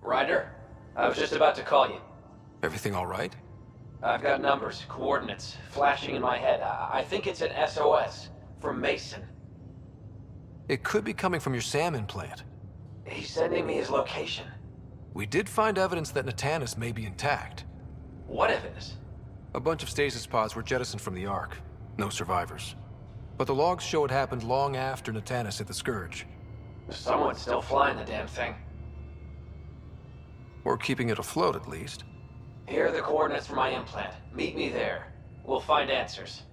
Ryder, I was just about to call you. Everything all right? I've got numbers, coordinates, flashing in my head. I think it's an SOS from Mason. It could be coming from your salmon plant. He's sending me his location. We did find evidence that Natanis may be intact. What evidence? A bunch of stasis pods were jettisoned from the Ark. No survivors. But the logs show it happened long after Natanis hit the Scourge. Someone's still flying the damn thing. Or keeping it afloat, at least. Here are the coordinates for my implant. Meet me there. We'll find answers.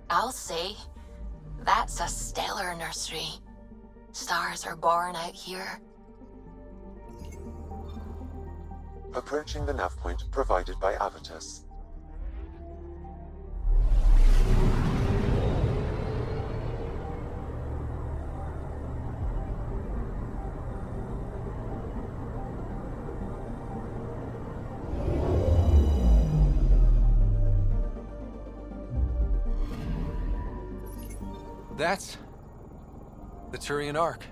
I'll say, that's a stellar nursery. Stars are born out here. Approaching the nav point provided by Avitus. That's the Turian Ark.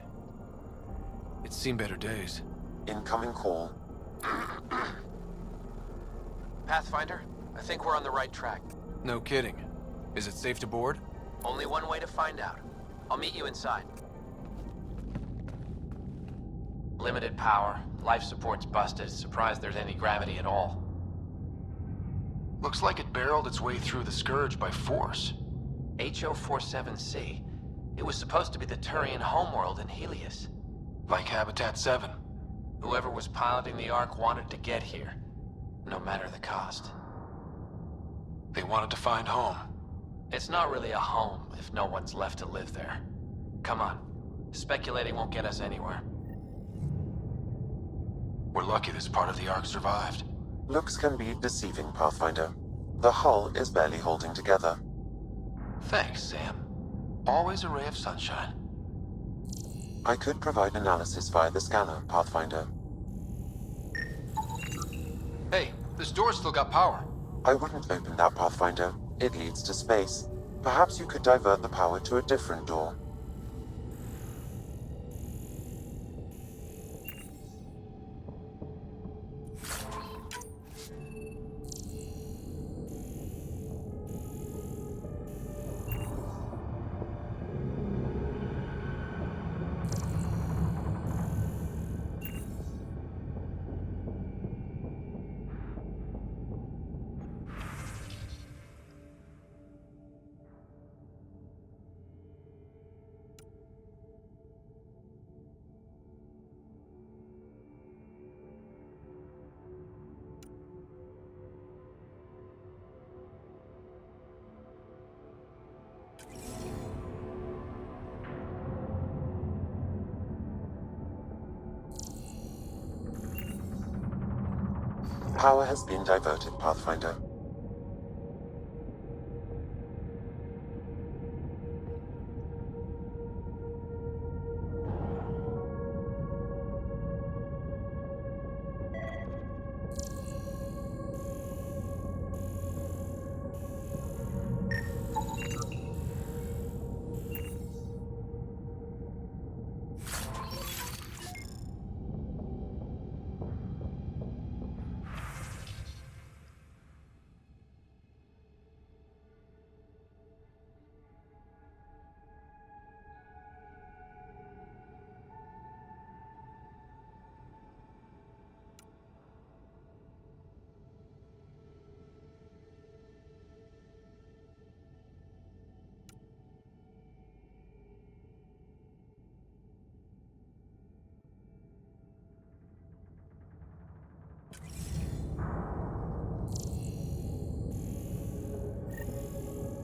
It's seen better days. Incoming call. Pathfinder, I think we're on the right track. No kidding. Is it safe to board? Only one way to find out. I'll meet you inside. Limited power. Life support's busted. Surprised there's any gravity at all. Looks like it barreled its way through the Scourge by force. HO47C. It was supposed to be the Turian homeworld in Helios. Like Habitat 7. Whoever was piloting the Ark wanted to get here, no matter the cost. They wanted to find home. It's not really a home if no one's left to live there. Come on. Speculating won't get us anywhere. We're lucky this part of the Ark survived. Looks can be deceiving, Pathfinder. The hull is barely holding together. Thanks, Sam. Always a ray of sunshine. I could provide analysis via the scanner, Pathfinder. Hey, this door's still got power. I wouldn't open that, Pathfinder. It leads to space. Perhaps you could divert the power to a different door. Power has been diverted, Pathfinder.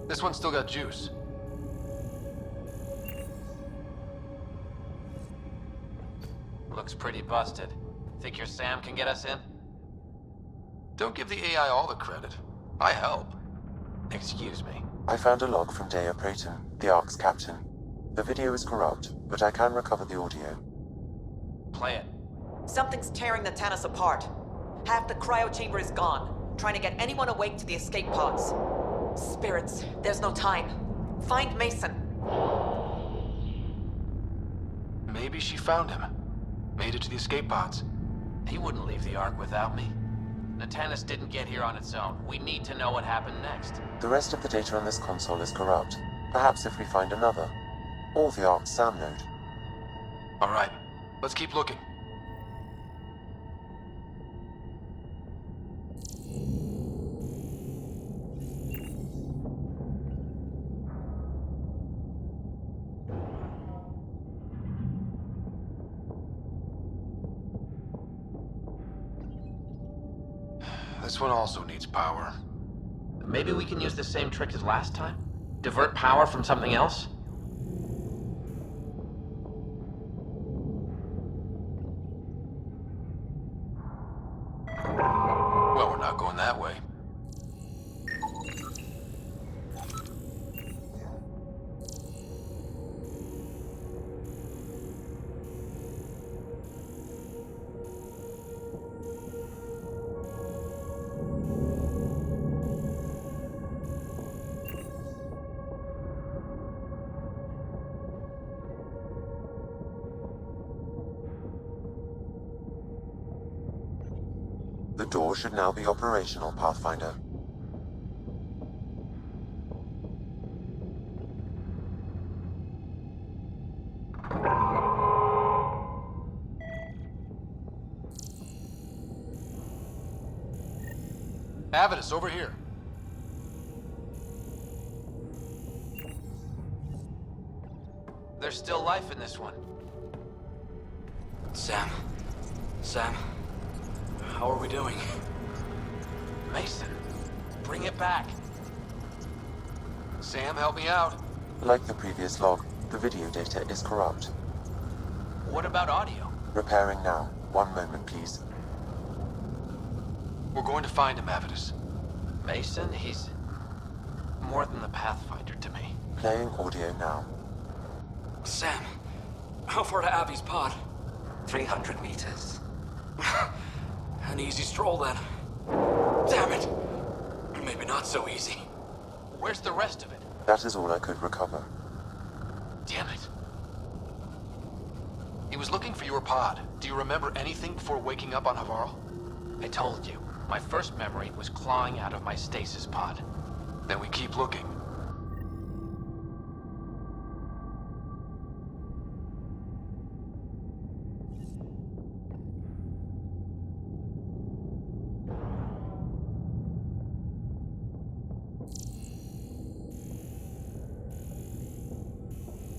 This one's still got juice. Looks pretty busted. Think your Sam can get us in? Don't give the AI all the credit. I help. Excuse me. I found a log from Dea Prayton, the Ark's captain. The video is corrupt, but I can recover the audio. Play it. Something's tearing the Tannis apart. Half the cryo chamber is gone, trying to get anyone awake to the escape pods. Spirits, there's no time. Find Mason. Maybe she found him. Made it to the escape pods. He wouldn't leave the Ark without me. Natanus didn't get here on its own. We need to know what happened next. The rest of the data on this console is corrupt. Perhaps if we find another. Or the Ark's SAM node. All right, let's keep looking. This one also needs power. Maybe we can use the same trick as last time? Divert power from something else? Well, we're not going that way. The door should now be operational, Pathfinder. Avidus, over here. There's still life in this one. Sam. How are we doing? Mason, bring it back. Sam, help me out. Like the previous log, the video data is corrupt. What about audio? Repairing now. 1 moment, please. We're going to find him, Avidus. Mason, he's more than the Pathfinder to me. Playing audio now. Sam, how far to Abby's pod? 300 meters. An easy stroll then. Damn it! Maybe not so easy. Where's the rest of it? That is all I could recover. Damn it. He was looking for your pod. Do you remember anything before waking up on Havarl? I told you. My first memory was clawing out of my stasis pod. Then we keep looking.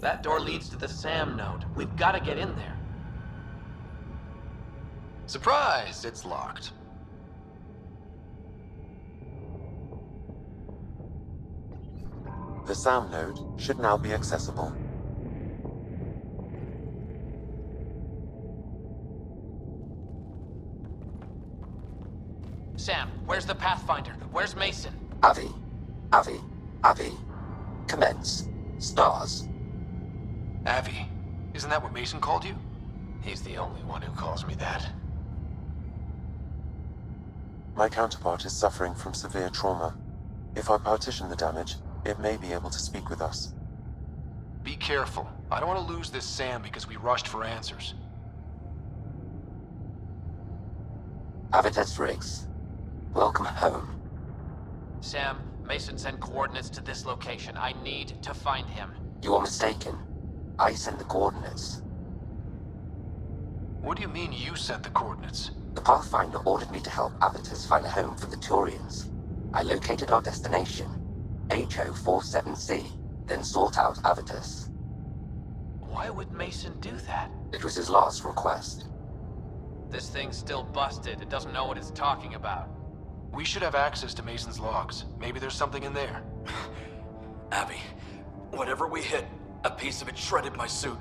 That door leads to the SAM node. We've got to get in there. Surprise! It's locked. The SAM node should now be accessible. Sam, where's the Pathfinder? Where's Mason? Avi. Commence. Stars. Avi, isn't that what Mason called you? He's the only one who calls me that. My counterpart is suffering from severe trauma. If I partition the damage, it may be able to speak with us. Be careful. I don't want to lose this Sam because we rushed for answers. Avitus Riggs. Welcome home. Sam, Mason sent coordinates to this location. I need to find him. You are mistaken. I sent the coordinates. What do you mean you sent the coordinates? The Pathfinder ordered me to help Avitus find a home for the Turians. I located our destination, HO47C, then sought out Avitus. Why would Mason do that? It was his last request. This thing's still busted. It doesn't know what it's talking about. We should have access to Mason's logs. Maybe there's something in there. Abby, whatever we hit, a piece of it shredded my suit.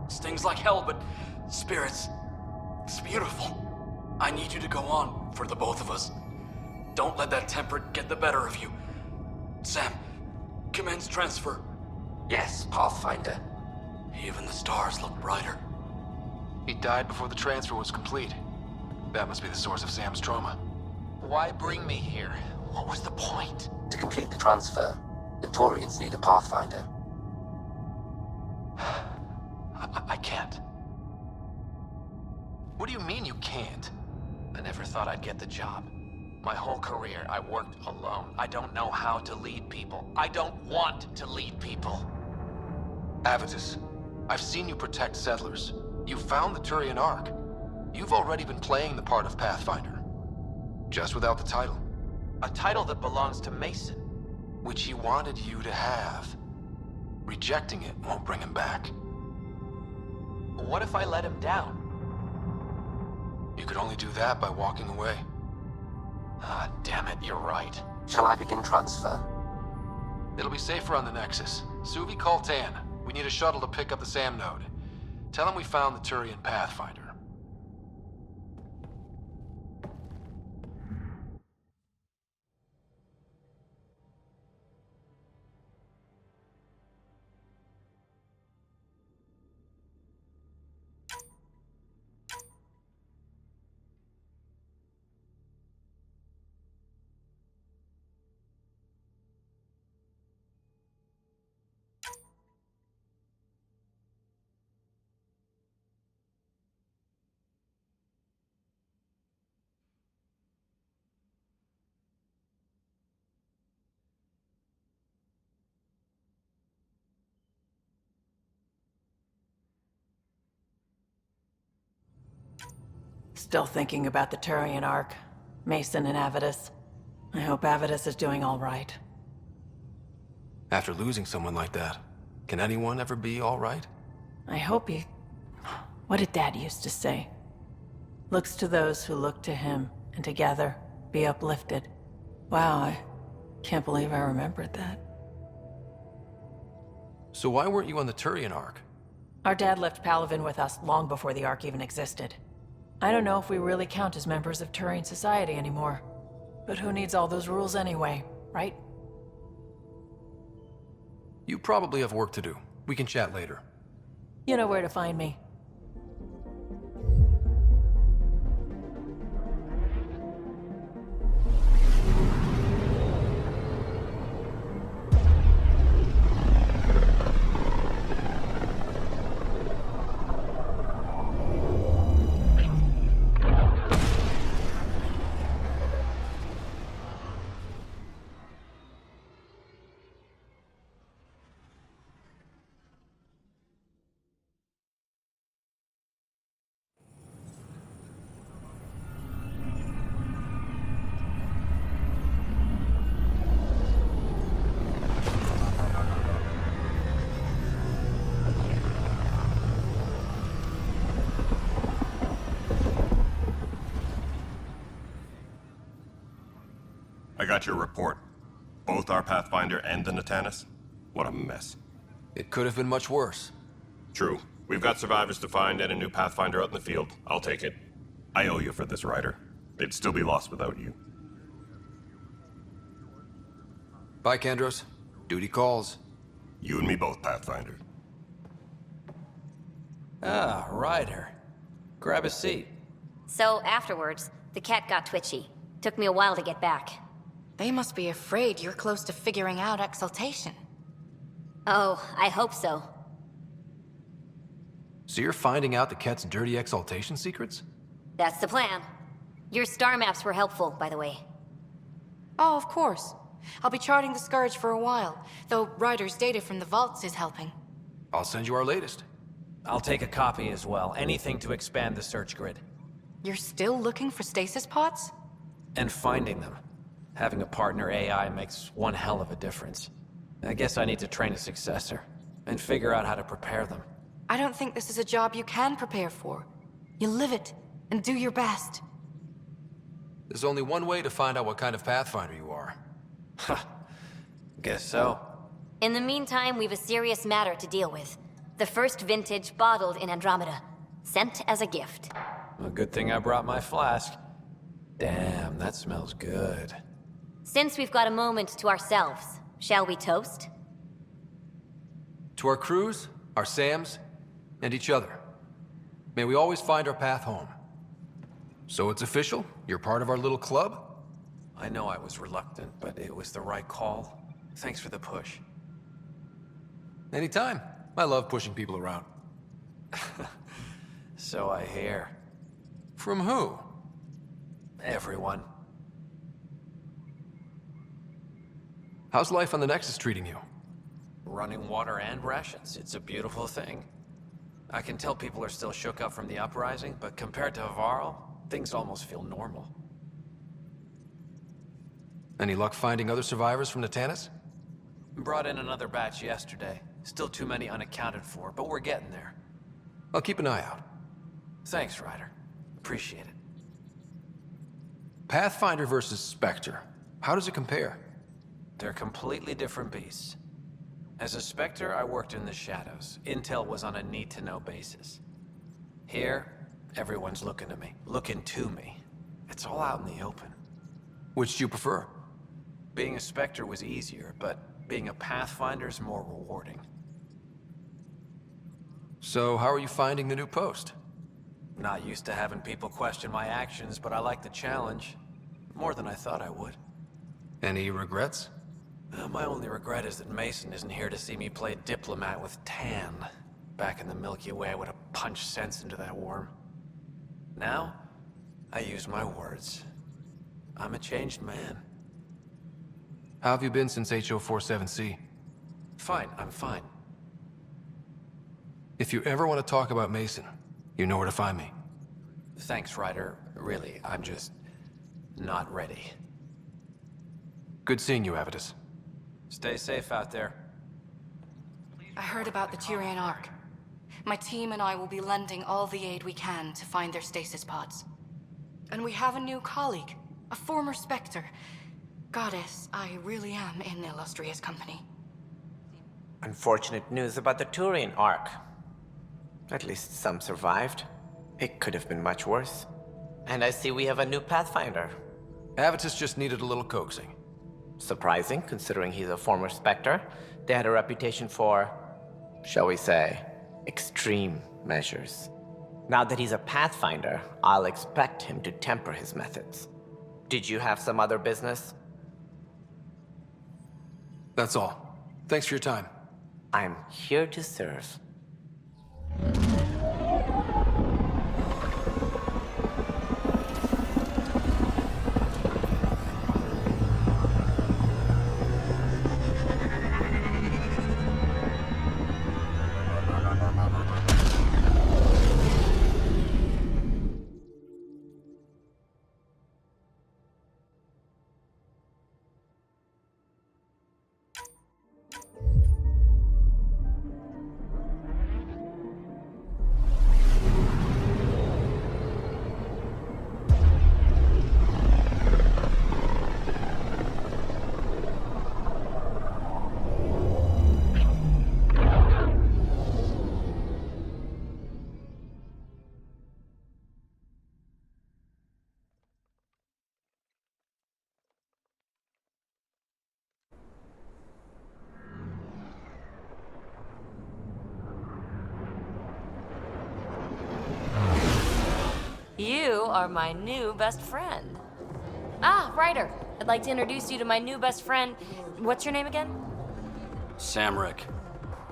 Stings like hell, but spirits, It's beautiful. I need you to go on, for the both of us. Don't let that temper get the better of you. Sam, commence transfer. Yes, Pathfinder. Even the stars look brighter. He died before the transfer was complete. That must be the source of Sam's trauma. Why bring me here? What was the point? To complete the transfer, the Turians need a Pathfinder. I can't. What do you mean you can't? I never thought I'd get the job. My whole career, I worked alone. I don't know how to lead people. I don't want to lead people. Avitus, I've seen you protect settlers. You found the Turian Ark. You've already been playing the part of Pathfinder. Just without the title. A title that belongs to Mason. Which he wanted you to have. Rejecting it won't bring him back. What if I let him down? You could only do that by walking away. Ah, damn it, you're right. Shall I begin transfer? It'll be safer on the Nexus. Suvi, call Tan. We need a shuttle to pick up the Sam node. Tell him we found the Turian Pathfinder. Still thinking about the Turian Ark, Mason and Avitus. I hope Avitus is doing all right. After losing someone like that, can anyone ever be all right? I hope he... What did Dad used to say? Looks to those who look to him, and together be uplifted. Wow, I can't believe I remembered that. So why weren't you on the Turian Ark? Our dad left Palaven with us long before the Ark even existed. I don't know if we really count as members of Turian society anymore. But who needs all those rules anyway, right? You probably have work to do. We can chat later. You know where to find me. I got your report. Both our Pathfinder and the Natanus? What a mess. It could have been much worse. True. We've got survivors to find and a new Pathfinder out in the field. I'll take it. I owe you for this, Ryder. They'd still be lost without you. Bye, Kandros. Duty calls. You and me both, Pathfinder. Ah, Ryder. Grab a seat. So afterwards, the cat got twitchy. Took me a while to get back. They must be afraid you're close to figuring out exaltation. Oh, I hope so. So you're finding out the Ket's dirty exaltation secrets? That's the plan. Your star maps were helpful, by the way. Oh, of course. I'll be charting the Scourge for a while, though Ryder's data from the vaults is helping. I'll send you our latest. I'll take a copy as well. Anything to expand the search grid. You're still looking for stasis pods? And finding them. Having a partner AI makes one hell of a difference. I guess I need to train a successor, and figure out how to prepare them. I don't think this is a job you can prepare for. You live it, and do your best. There's only one way to find out what kind of Pathfinder you are. Ha. Guess so. In the meantime, we've a serious matter to deal with. The first vintage bottled in Andromeda. Sent as a gift. A good thing I brought my flask. Damn, that smells good. Since we've got a moment to ourselves, shall we toast? To our crews, our Sams, and each other. May we always find our path home. So it's official? You're part of our little club? I know I was reluctant, but it was the right call. Thanks for the push. Anytime. I love pushing people around. So I hear. From who? Everyone. How's life on the Nexus treating you? Running water and rations. It's a beautiful thing. I can tell people are still shook up from the uprising, but compared to Varl, things almost feel normal. Any luck finding other survivors from the Tannis? Brought in another batch yesterday. Still too many unaccounted for, but we're getting there. I'll keep an eye out. Thanks, Ryder. Appreciate it. Pathfinder versus Spectre. How does it compare? They're completely different beasts. As a Spectre, I worked in the shadows. Intel was on a need-to-know basis. Here, everyone's looking to me. Looking to me. It's all out in the open. Which do you prefer? Being a Spectre was easier, but being a Pathfinder is more rewarding. So, how are you finding the new post? Not used to having people question my actions, but I like the challenge. More than I thought I would. Any regrets? My only regret is that Mason isn't here to see me play diplomat with Tan. Back in the Milky Way, I would have punched sense into that worm. Now, I use my words. I'm a changed man. How have you been since HO47C? Fine, I'm fine. If you ever want to talk about Mason, you know where to find me. Thanks, Ryder. Really, I'm just not ready. Good seeing you, Avitus. Stay safe out there. I heard about the Turian Ark. My team and I will be lending all the aid we can to find their stasis pods. And we have a new colleague, a former Spectre. Goddess, I really am in illustrious company. Unfortunate news about the Turian Ark. At least some survived. It could have been much worse. And I see we have a new Pathfinder. Avitus just needed a little coaxing. Surprising, considering he's a former Spectre. They had a reputation for, shall we say, extreme measures. Now that he's a Pathfinder, I'll expect him to temper his methods. Did you have some other business? That's all. Thanks for your time. I'm here to serve. You are my new best friend. Ah, Ryder. I'd like to introduce you to my new best friend. What's your name again? Samric.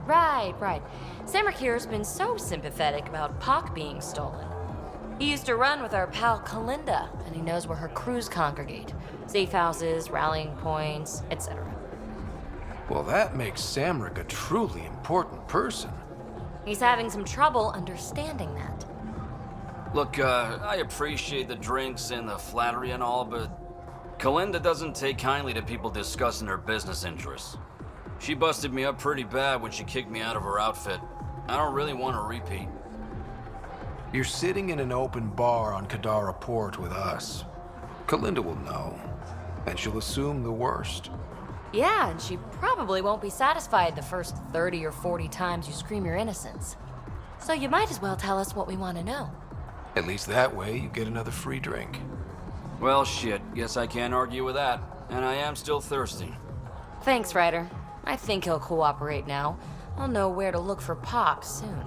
Right. Samric here has been so sympathetic about Pock being stolen. He used to run with our pal Kalinda, and he knows where her crews congregate. Safe houses, rallying points, etc. Well, that makes Samric a truly important person. He's having some trouble understanding that. Look, I appreciate the drinks and the flattery and all, but Kalinda doesn't take kindly to people discussing her business interests. She busted me up pretty bad when she kicked me out of her outfit. I don't really want to repeat. You're sitting in an open bar on Kadara Port with us. Kalinda will know, and she'll assume the worst. Yeah, and she probably won't be satisfied the first 30 or 40 times you scream your innocence. So you might as well tell us what we want to know. At least that way, you get another free drink. Well, shit. Guess I can't argue with that. And I am still thirsty. Thanks, Ryder. I think he'll cooperate now. I'll know where to look for Pox soon.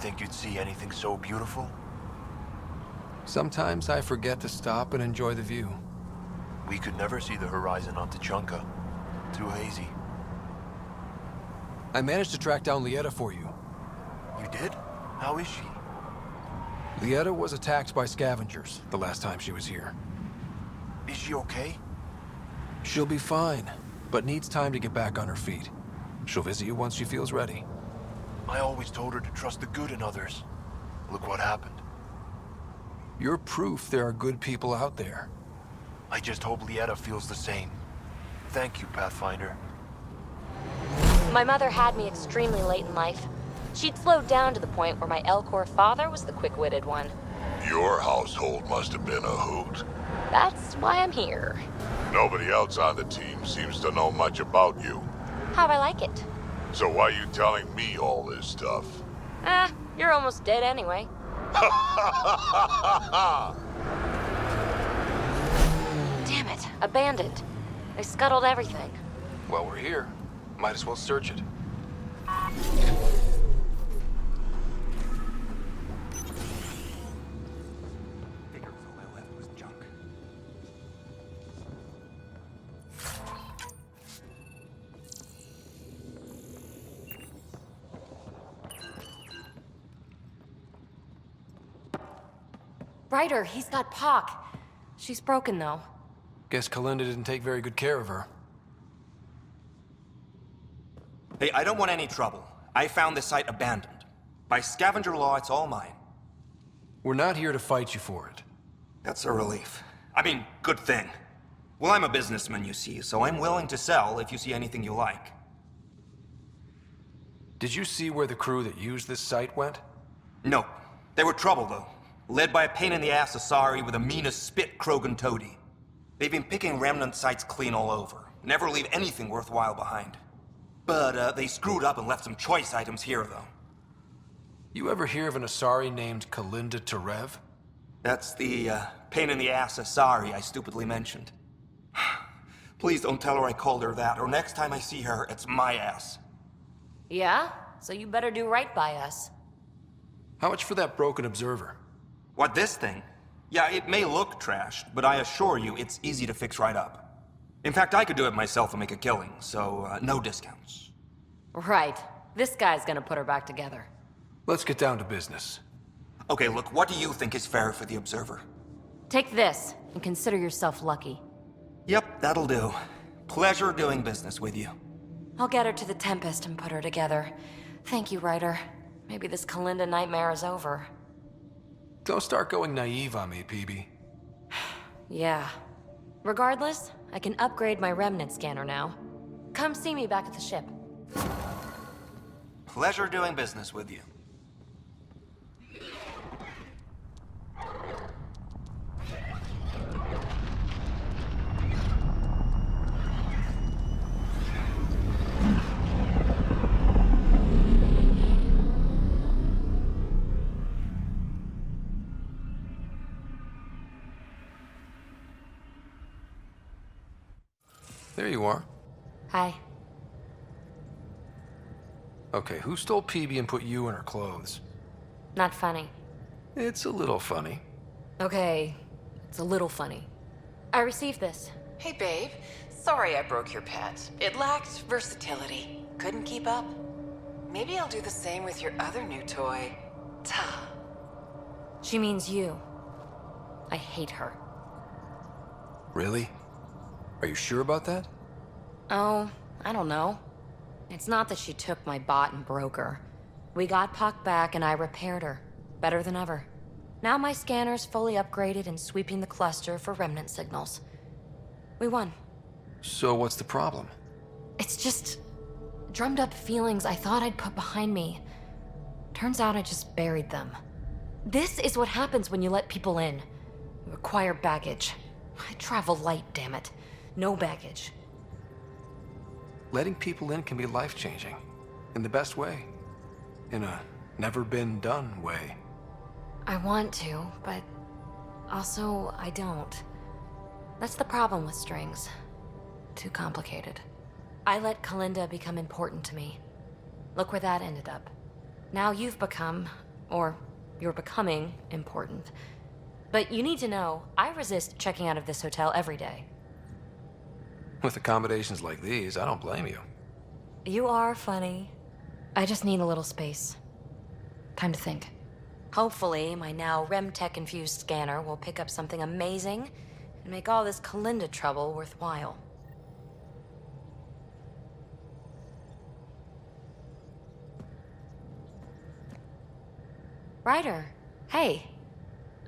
Think you'd see anything so beautiful? Sometimes I forget to stop and enjoy the view. We could never see the horizon on Tuchanka. Too hazy. I managed to track down Lieta for you. You did? How is she? Lieta was attacked by scavengers the last time she was here. Is she okay? She'll be fine, but needs time to get back on her feet. She'll visit you once she feels ready. I always told her to trust the good in others. Look what happened. You're proof there are good people out there. I just hope Lieta feels the same. Thank you, Pathfinder. My mother had me extremely late in life. She'd slowed down to the point where my Elcor father was the quick-witted one. Your household must have been a hoot. That's why I'm here. Nobody else on the team seems to know much about you. How'd I like it? So why are you telling me all this stuff? You're almost dead anyway. Damn it, abandoned. They scuttled everything. Well, we're here. Might as well search it. Ryder, he's got Pock. She's broken, though. Guess Kalinda didn't take very good care of her. Hey, I don't want any trouble. I found this site abandoned. By scavenger law, it's all mine. We're not here to fight you for it. That's a relief. I mean, good thing. Well, I'm a businessman, you see, so I'm willing to sell if you see anything you like. Did you see where the crew that used this site went? No. They were trouble, though. Led by a pain-in-the-ass Asari with the meanest spit Krogan toady. They've been picking remnant sites clean all over. Never leave anything worthwhile behind. But, they screwed up and left some choice items here, though. You ever hear of an Asari named Kalinda Terev? That's the, pain-in-the-ass Asari I stupidly mentioned. Please don't tell her I called her that, or next time I see her, it's my ass. Yeah? So you better do right by us. How much for that broken observer? What, this thing? Yeah, it may look trashed, but I assure you it's easy to fix right up. In fact, I could do it myself and make a killing, so no discounts. Right. This guy's gonna put her back together. Let's get down to business. Okay, look, what do you think is fair for the Observer? Take this, and consider yourself lucky. Yep, that'll do. Pleasure doing business with you. I'll get her to the Tempest and put her together. Thank you, Ryder. Maybe this Kalinda nightmare is over. Don't start going naive on me, Peebee. Yeah. Regardless, I can upgrade my remnant scanner now. Come see me back at the ship. Pleasure doing business with you. There you are. Hi. Okay, who stole Peebee and put you in her clothes? Not funny. It's a little funny. Okay, it's a little funny. I received this. Hey, babe. Sorry I broke your pet. It lacked versatility. Couldn't keep up. Maybe I'll do the same with your other new toy, Ta. She means you. I hate her. Really? Are you sure about that? Oh, I don't know. It's not that she took my bot and broke her. We got Puck back and I repaired her. Better than ever. Now my scanner's fully upgraded and sweeping the cluster for remnant signals. We won. So what's the problem? It's just drummed up feelings I thought I'd put behind me. Turns out I just buried them. This is what happens when you let people in. You acquire baggage. I travel light, damn it. No baggage. Letting people in can be life-changing. In the best way. In a never-been-done way. I want to, but also I don't. That's the problem with strings. Too complicated. I let Kalinda become important to me. Look where that ended up. Now you've become, or you're becoming, important. But you need to know, I resist checking out of this hotel every day. With accommodations like these, I don't blame you. You are funny. I just need a little space. Time to think. Hopefully, my now RemTech-infused scanner will pick up something amazing and make all this Kalinda trouble worthwhile. Ryder, hey.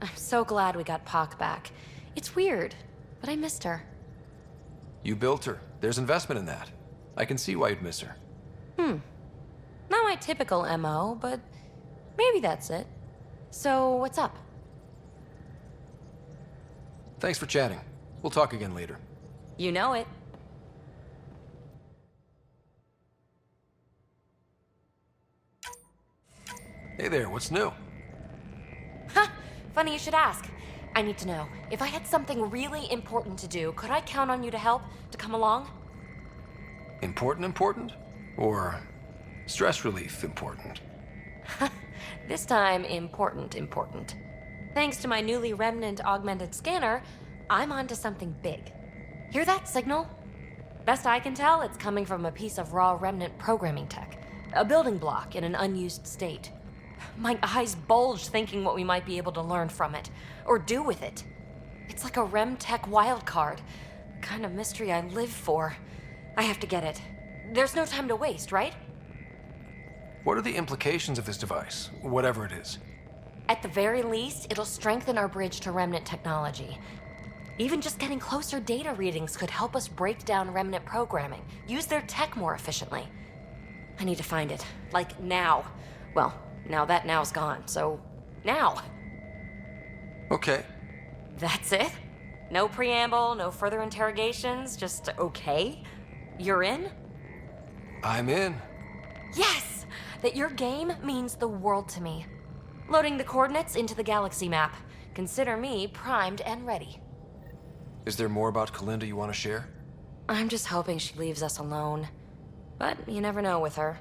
I'm so glad we got Pock back. It's weird, but I missed her. You built her. There's investment in that. I can see why you'd miss her. Not my typical MO, but maybe that's it. So, what's up? Thanks for chatting. We'll talk again later. You know it. Hey there, what's new? Ha! Funny you should ask. I need to know, if I had something really important to do, could I count on you to help? To come along? Important? Or stress relief important? This time, important. Thanks to my newly remnant augmented scanner, I'm onto something big. Hear that signal? Best I can tell, it's coming from a piece of raw remnant programming tech. A building block in an unused state. My eyes bulge thinking what we might be able to learn from it, or do with it. It's like a RemTech wildcard, the kind of mystery I live for. I have to get it. There's no time to waste, right? What are the implications of this device, whatever it is? At the very least, it'll strengthen our bridge to remnant technology. Even just getting closer data readings could help us break down remnant programming, use their tech more efficiently. I need to find it, like now. Well, now that now's gone, so now. Okay. That's it? No preamble, no further interrogations, just okay? You're in? I'm in. Yes! That your game means the world to me. Loading the coordinates into the galaxy map. Consider me primed and ready. Is there more about Kalinda you want to share? I'm just hoping she leaves us alone. But you never know with her.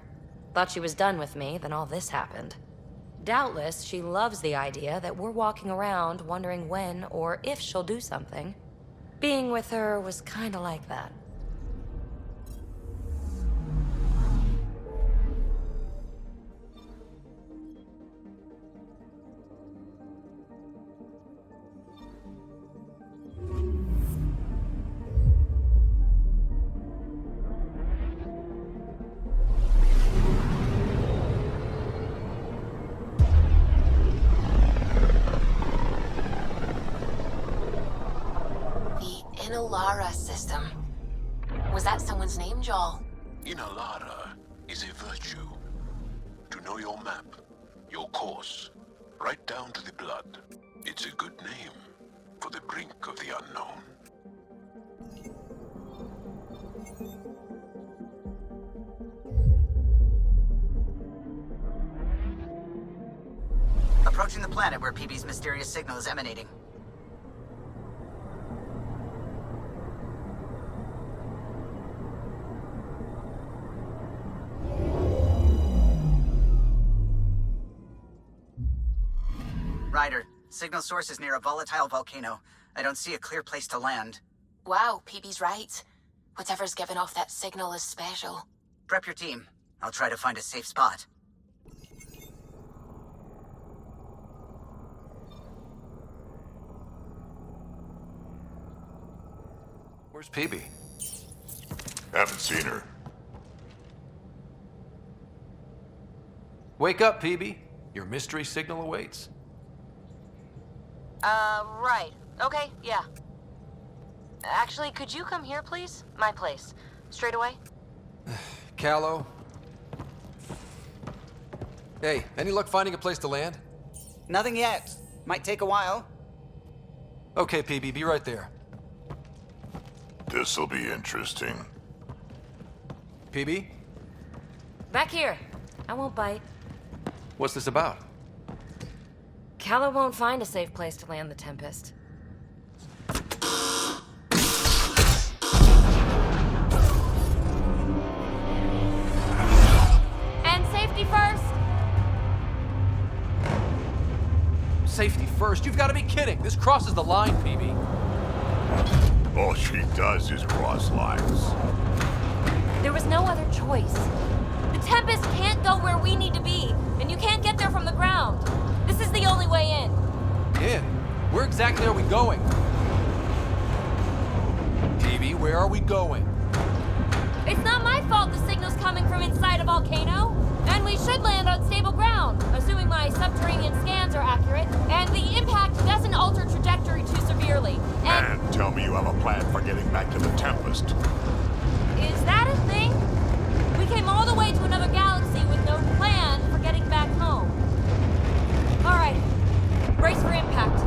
Thought she was done with me, then all this happened. Doubtless, she loves the idea that we're walking around wondering when or if she'll do something. Being with her was kinda like that. Inalara system. Was that someone's name, Joel? Inalara is a virtue. To know your map, your course, right down to the blood. It's a good name for the brink of the unknown. Approaching the planet where Peebee's mysterious signal is emanating. Ryder, signal source is near a volatile volcano. I don't see a clear place to land. Wow, Peebee's right. Whatever's giving off that signal is special. Prep your team. I'll try to find a safe spot. Where's Peebee? Haven't seen her. Wake up, Peebee. Your mystery signal awaits. Right. Okay, yeah. Actually, could you come here, please? My place. Straight away? Callow. Hey, any luck finding a place to land? Nothing yet. Might take a while. Okay, Peebee, be right there. This'll be interesting. Peebee? Back here. I won't bite. What's this about? Callow won't find a safe place to land the Tempest. And safety first! Safety first? You've got to be kidding! This crosses the line, Peebee. All she does is cross lines. There was no other choice. The Tempest can't go where we need to be, and you can't get there from the ground. This is the only way in. In? Where exactly are we going? Peebee, where are we going? It's not my fault the signal's coming from inside a volcano. And we should land on stable ground, assuming my subterranean scans are accurate, and the impact doesn't alter trajectory too severely. And tell me you have a plan for getting back to the Tempest. Is that a thing? We came all the way to another galaxy with no plan for getting back home. All right, brace for impact.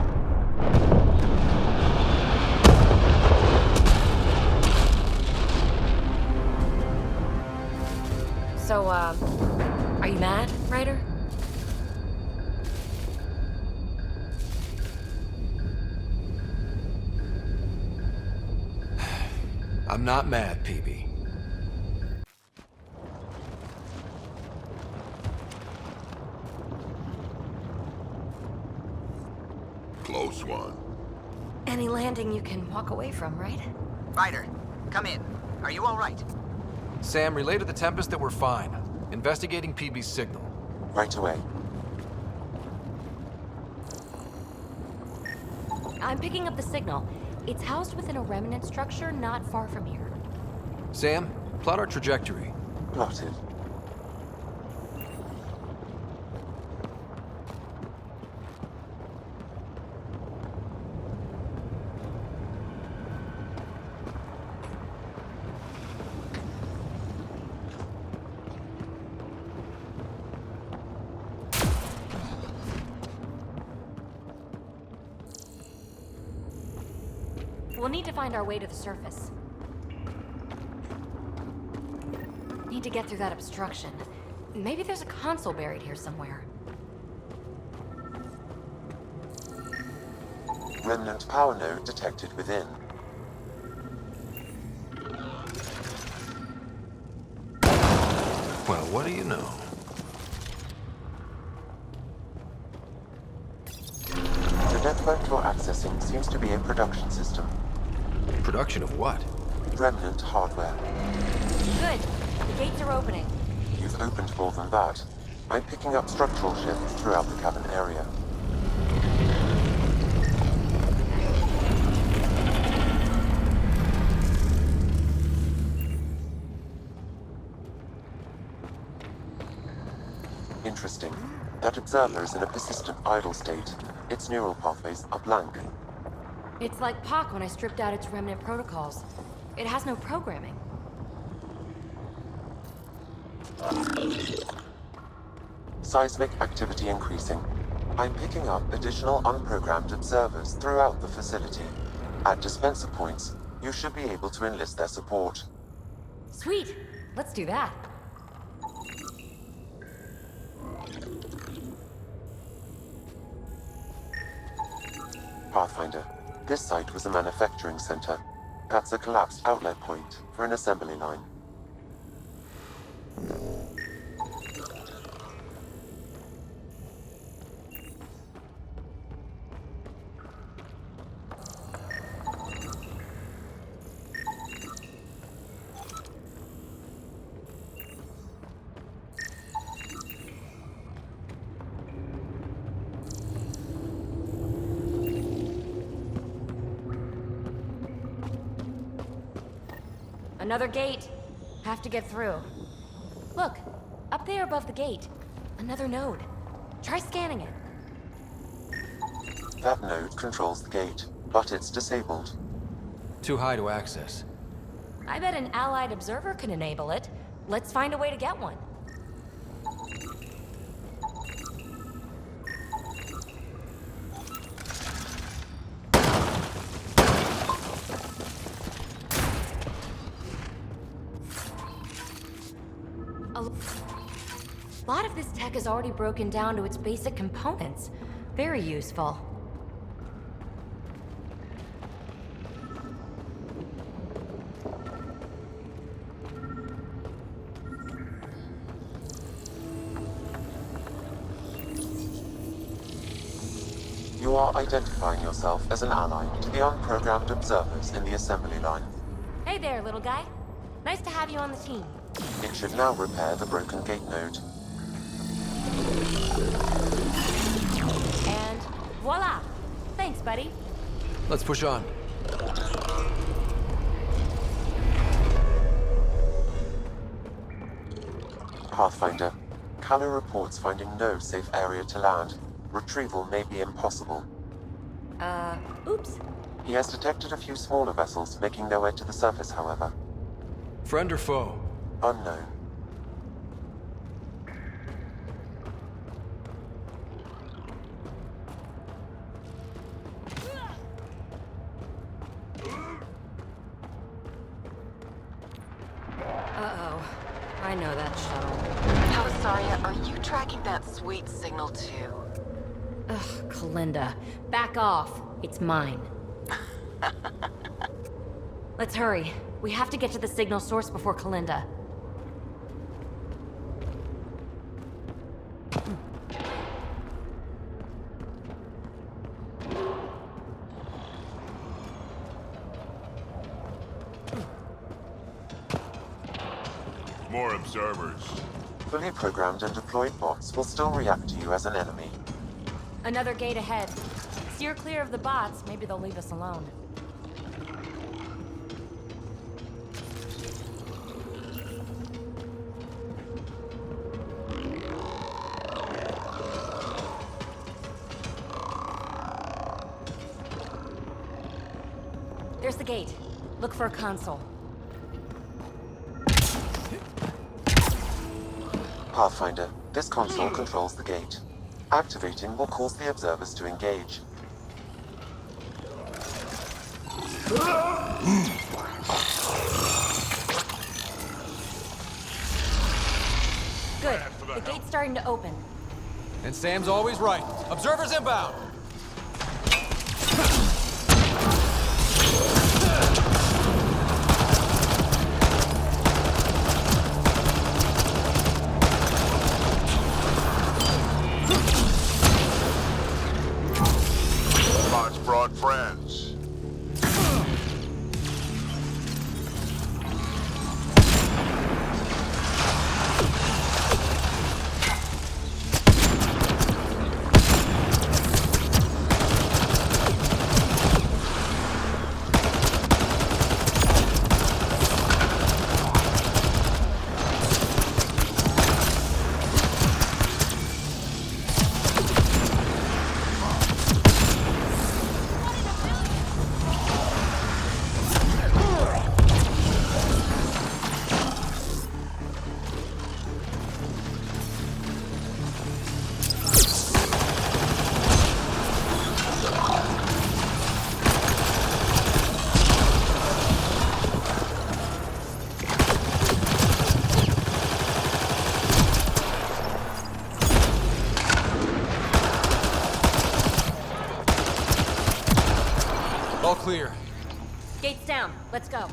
So, are you mad, Ryder? I'm not mad, Peebee. Close one. Any landing you can walk away from, right? Ryder, come in. Are you all right? Sam, relay to the Tempest that we're fine. Investigating Peebee's signal. Right away. I'm picking up the signal. It's housed within a remnant structure not far from here. Sam, plot our trajectory. Plotted. We'll need to find our way to the surface. Need to get through that obstruction. Maybe there's a console buried here somewhere. Remnant power node detected within. Well, what do you know? The network you're accessing seems to be a production system. Production of what? Remnant hardware. Good. The gates are opening. You've opened more than that. I'm picking up structural shifts throughout the cabin area. Interesting. That observer is in a persistent idle state. Its neural pathways are blank. It's like Pac when I stripped out its remnant protocols. It has no programming. Seismic activity increasing. I'm picking up additional unprogrammed observers throughout the facility. At dispenser points, you should be able to enlist their support. Sweet. Let's do that. Pathfinder, this site was a manufacturing center. That's a collapsed outlet point for an assembly line. Another gate. Have to get through. Look, up there above the gate. Another node. Try scanning it. That node controls the gate, but it's disabled. Too high to access. I bet an allied observer can enable it. Let's find a way to get one. A lot of this tech is already broken down to its basic components. Very useful. You are identifying yourself as an ally to the unprogrammed observers in the assembly line. Hey there, little guy. Nice to have you on the team. It should now repair the broken gate node. And voila! Thanks, buddy. Let's push on. Pathfinder, Callow reports finding no safe area to land. Retrieval may be impossible. Oops. He has detected a few smaller vessels making their way to the surface, however. Friend or foe? Unknown. Uh-oh. I know that shuttle. Asaria, are you tracking that sweet signal too? Ugh, Kalinda. Back off. It's mine. Let's hurry. We have to get to the signal source before Kalinda. More observers. Fully programmed and deployed bots will still react to you as an enemy. Another gate ahead. Steer clear of the bots. Maybe they'll leave us alone. There's the gate. Look for a console. Pathfinder, this console controls the gate. Activating will cause the observers to engage. Good. The gate's starting to open. And Sam's always right. Observers inbound! Bots brought friends. All clear. Gate's down. Let's go.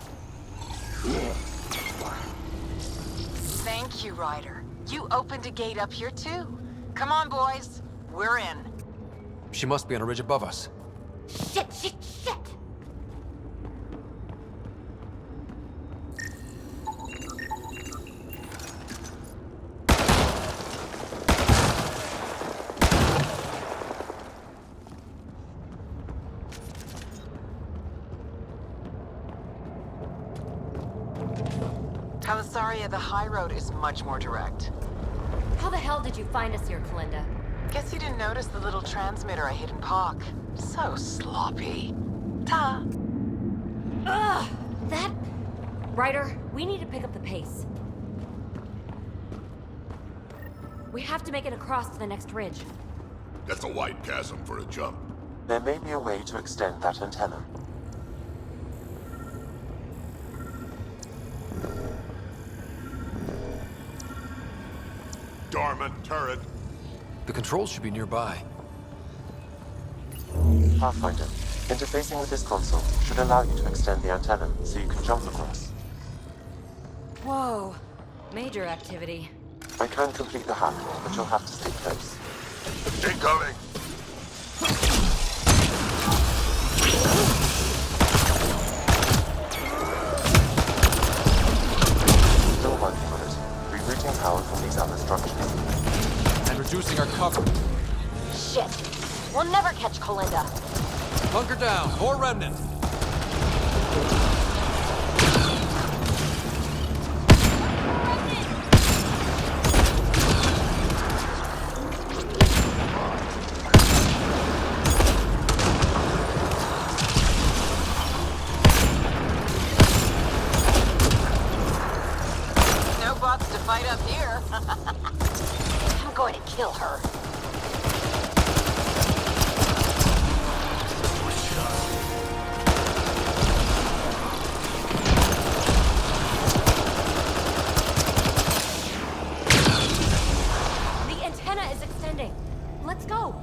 Thank you, Ryder. You opened a gate up here too. Come on, boys. We're in. She must be on a ridge above us. Shit, shit, shit! the high road is much more direct. How the hell did you find us here, Kalinda? Guess you didn't notice the little transmitter I hid in Park. So sloppy. Ta! Ugh! That... Ryder, we need to pick up the pace. We have to make it across to the next ridge. That's a wide chasm for a jump. There may be a way to extend that antenna. Dormant turret. The controls should be nearby. Pathfinder, interfacing with this console should allow you to extend the antenna so you can jump across. Whoa. Major activity. I can complete the hack, but you'll have to stay close. Incoming! Still working on it. Rerouting power from these other structures. And reducing our cover. Shit. We'll never catch Kalinda. Bunker down. More remnant. No bots to fight up here. I'm going to kill her. The antenna is extending. Let's go.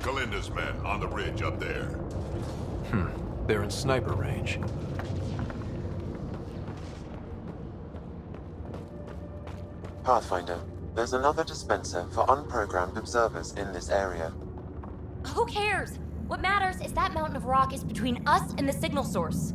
Kalinda's men on the ridge up there. They're in sniper range. Pathfinder, there's another dispenser for unprogrammed observers in this area. Who cares? What matters is that mountain of rock is between us and the signal source.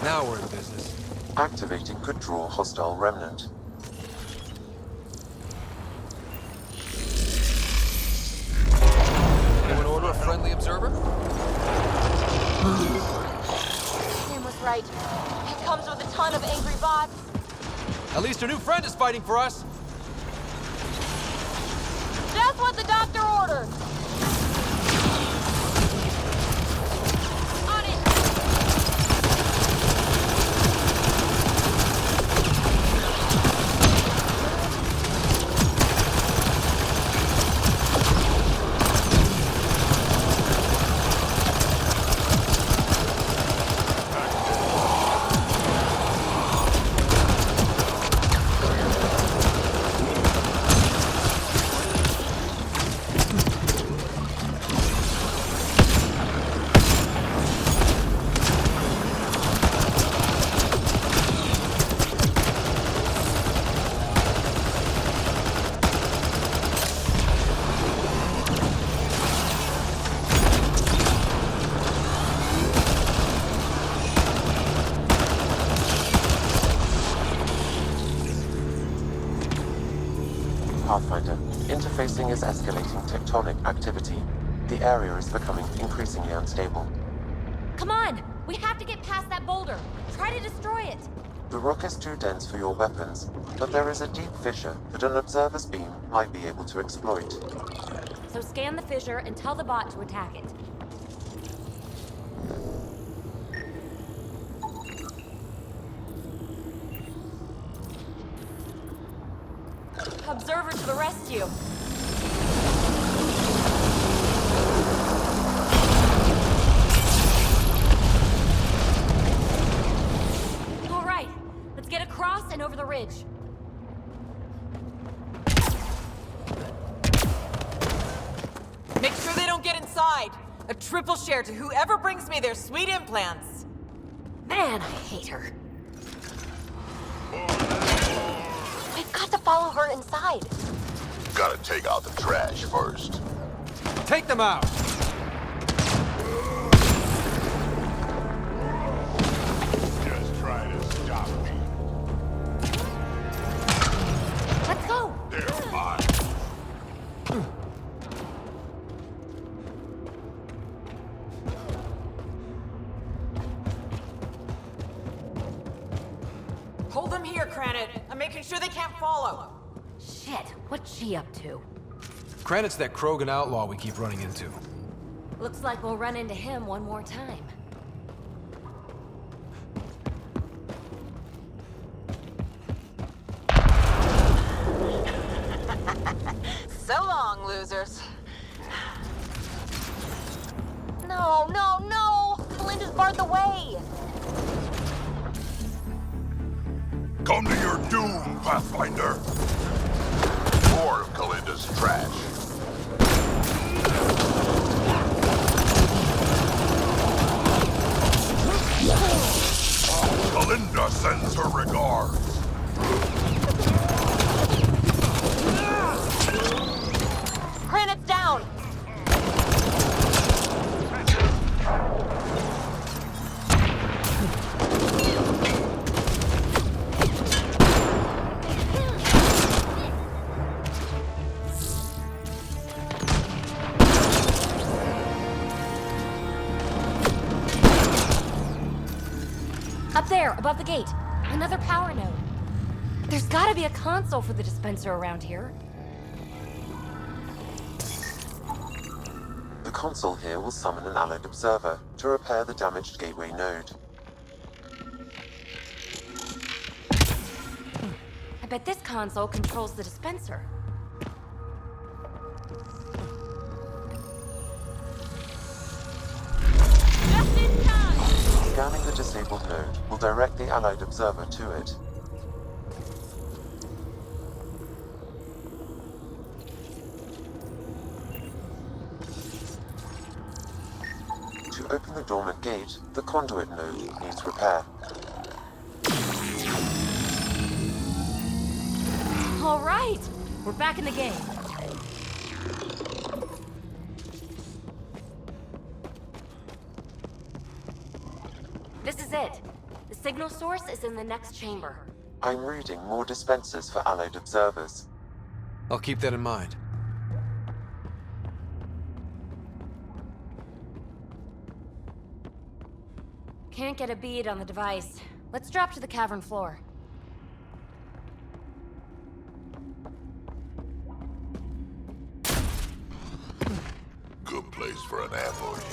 Now we're in business. Activating could draw hostile remnant. Anyone order a friendly observer? Sam was right. It comes with a ton of angry bots. At least a new friend is fighting for us. That's what the doctor ordered. On it. Pathfinder, interfacing is escalating tectonic activity. The area is becoming increasingly unstable. Come on! We have to get past that boulder. Try to destroy it. The rock is too dense for your weapons, but there is a deep fissure that an observer's beam might be able to exploit. So scan the fissure and tell the bot to attack it. Observer to the rescue. All right, let's get across and over the ridge. Make sure they don't get inside. A triple share to whoever brings me their sweet implants. Man, I hate her. We've got to follow her inside. Gotta take out the trash first. Take them out! Just try to stop me. Let's go! They're mine. Hold them here, Cranit. I'm making sure they can't follow. Shit, what's she up to? Granite's that Krogan outlaw we keep running into. Looks like we'll run into him one more time. So long, losers. No, no, no! Belinda's barred the way! Come to your doom, Pathfinder. More of Kalinda's trash. Kalinda sends her regards. Granite's down! Up there, above the gate. Another power node. There's gotta be a console for the dispenser around here. The console here will summon an allied observer to repair the damaged gateway node. I bet this console controls the dispenser. Scanning the disabled node will direct the allied observer to it. To open the dormant gate, the conduit node needs repair. All right, we're back in the game. This is it. The signal source is in the next chamber. I'm reading more dispensers for allied observers. I'll keep that in mind. Can't get a bead on the device. Let's drop to the cavern floor. Good place for an ambush.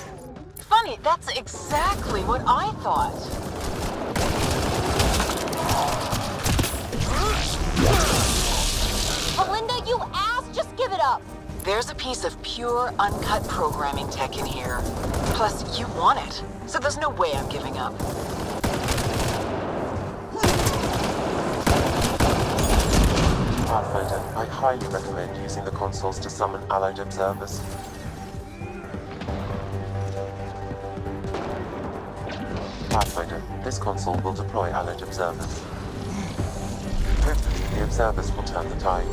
Funny, that's exactly what I thought. Belinda, you ass! Just give it up! There's a piece of pure, uncut programming tech in here. Plus, you want it, so there's no way I'm giving up. Pathfinder, I highly recommend using the consoles to summon allied observers. Pathfinder, this console will deploy allied observers. Hopefully, the observers will turn the tide.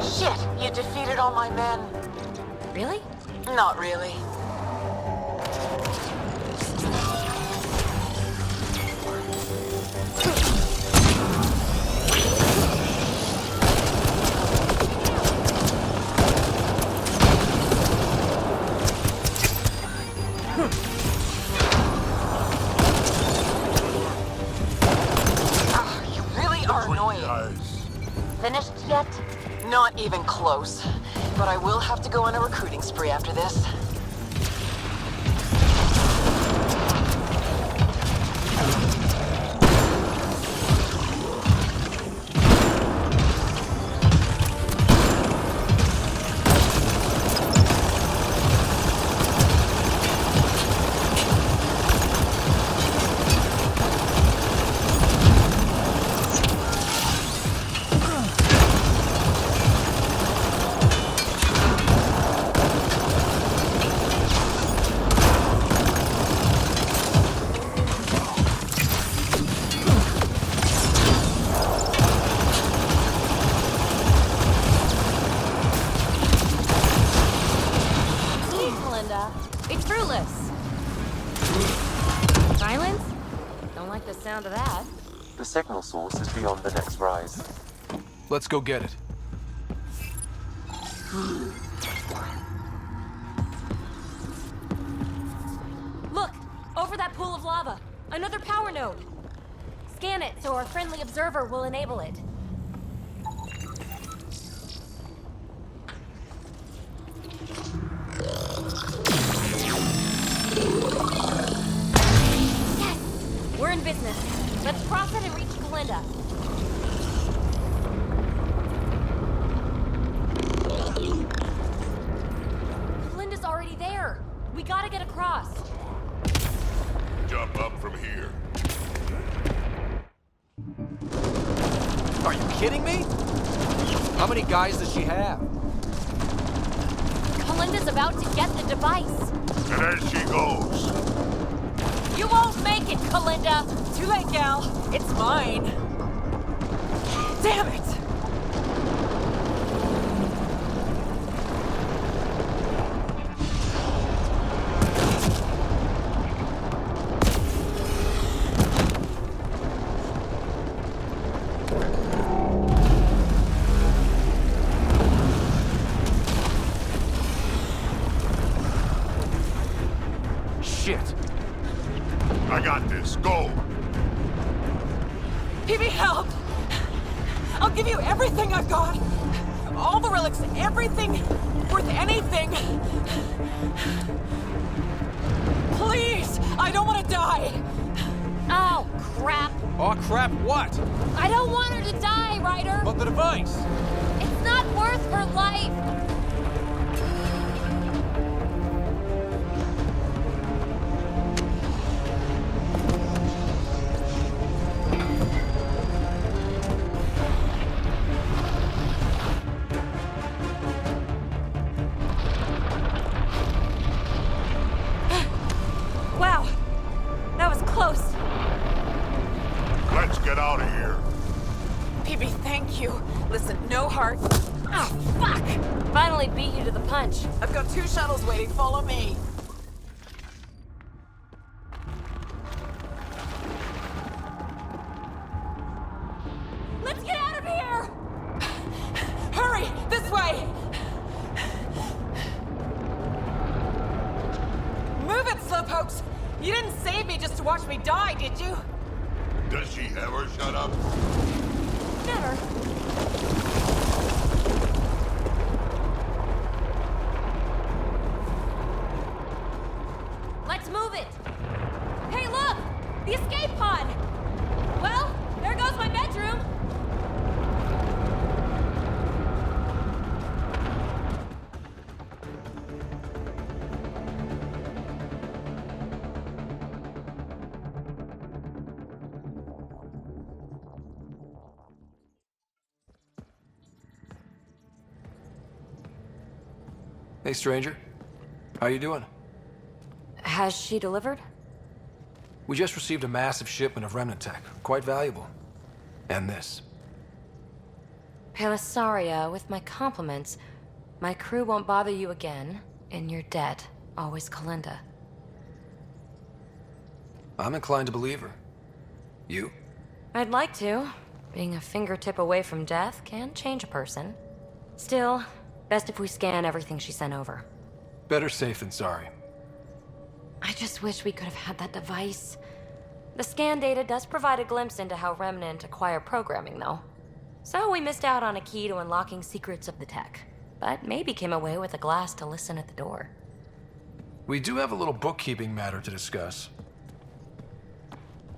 Shit, you defeated all my men. Really? Not really. You really are annoying. Finished yet? Not even close. But I will have to go on a recruiting spree after this. signal source is beyond the next rise. Let's go get it. Look! Over that pool of lava! Another power node! Scan it so our friendly observer will enable it. Yes! We're in business. Let's cross it and reach Kalinda. Kalinda's already there. We gotta get across. Jump up from here. Are you kidding me? How many guys does she have? Kalinda's about to get the device. And as she goes. You won't make it, Kalinda! Too late, gal. It's mine. Damn it! Shit. I got this. Go. Peebee, help! I'll give you everything I've got. All the relics, everything worth anything. Please, I don't want to die. Oh, crap. Oh, crap, what? I don't want her to die, Ryder. But the device. It's not worth her life. Wow, that was close. Let's get out of here. Peebee, thank you. Listen, no heart. Ah, fuck! Finally beat you to the punch. I've got 2 shuttles waiting. Follow me. Let's get out of here! Hurry! This way! Move it, slowpokes! You didn't save me just to watch me die, did you? Does she ever shut up? Never. Let's move it! Hey, look! The escape pod! Well, there goes my bedroom! Hey, stranger. How you doing? Has she delivered? We just received a massive shipment of remnant tech. Quite valuable. And this. Pelisaria, with my compliments. My crew won't bother you again, and you're dead. Always Kalinda. I'm inclined to believe her. You? I'd like to. Being a fingertip away from death can change a person. Still, best if we scan everything she sent over. Better safe than sorry. I just wish we could have had that device. The scan data does provide a glimpse into how Remnant acquire programming, though. So we missed out on a key to unlocking secrets of the tech. But maybe came away with a glass to listen at the door. We do have a little bookkeeping matter to discuss.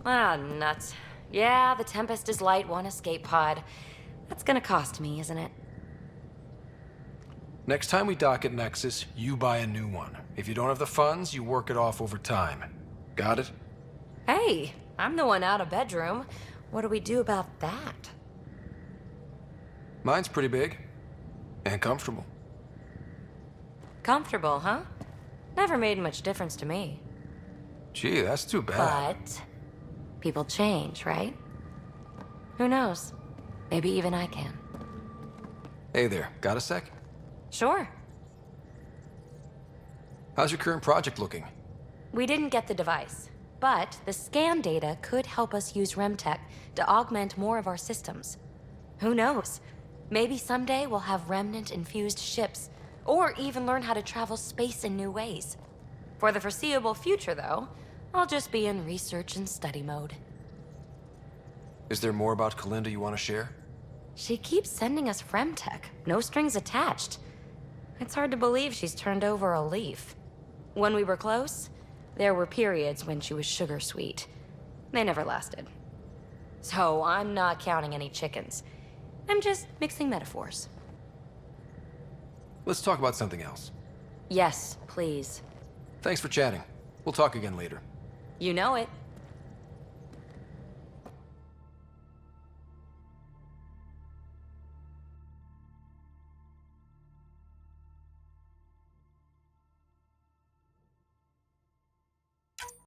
Ah, nuts. Yeah, the Tempest is light, 1 escape pod. That's gonna cost me, isn't it? Next time we dock at Nexus, you buy a new one. If you don't have the funds, you work it off over time. Got it? Hey, I'm the one out of bedroom. What do we do about that? Mine's pretty big. And comfortable. Comfortable, huh? Never made much difference to me. Gee, that's too bad. But people change, right? Who knows? Maybe even I can. Hey there, got a sec? Sure. How's your current project looking? We didn't get the device. But the scan data could help us use Remtech to augment more of our systems. Who knows? Maybe someday we'll have Remnant-infused ships, or even learn how to travel space in new ways. For the foreseeable future, though, I'll just be in research and study mode. Is there more about Kalinda you want to share? She keeps sending us Remtech, no strings attached. It's hard to believe she's turned over a leaf. When we were close, there were periods when she was sugar sweet. They never lasted. So I'm not counting any chickens. I'm just mixing metaphors. Let's talk about something else. Yes, please. Thanks for chatting. We'll talk again later. You know it.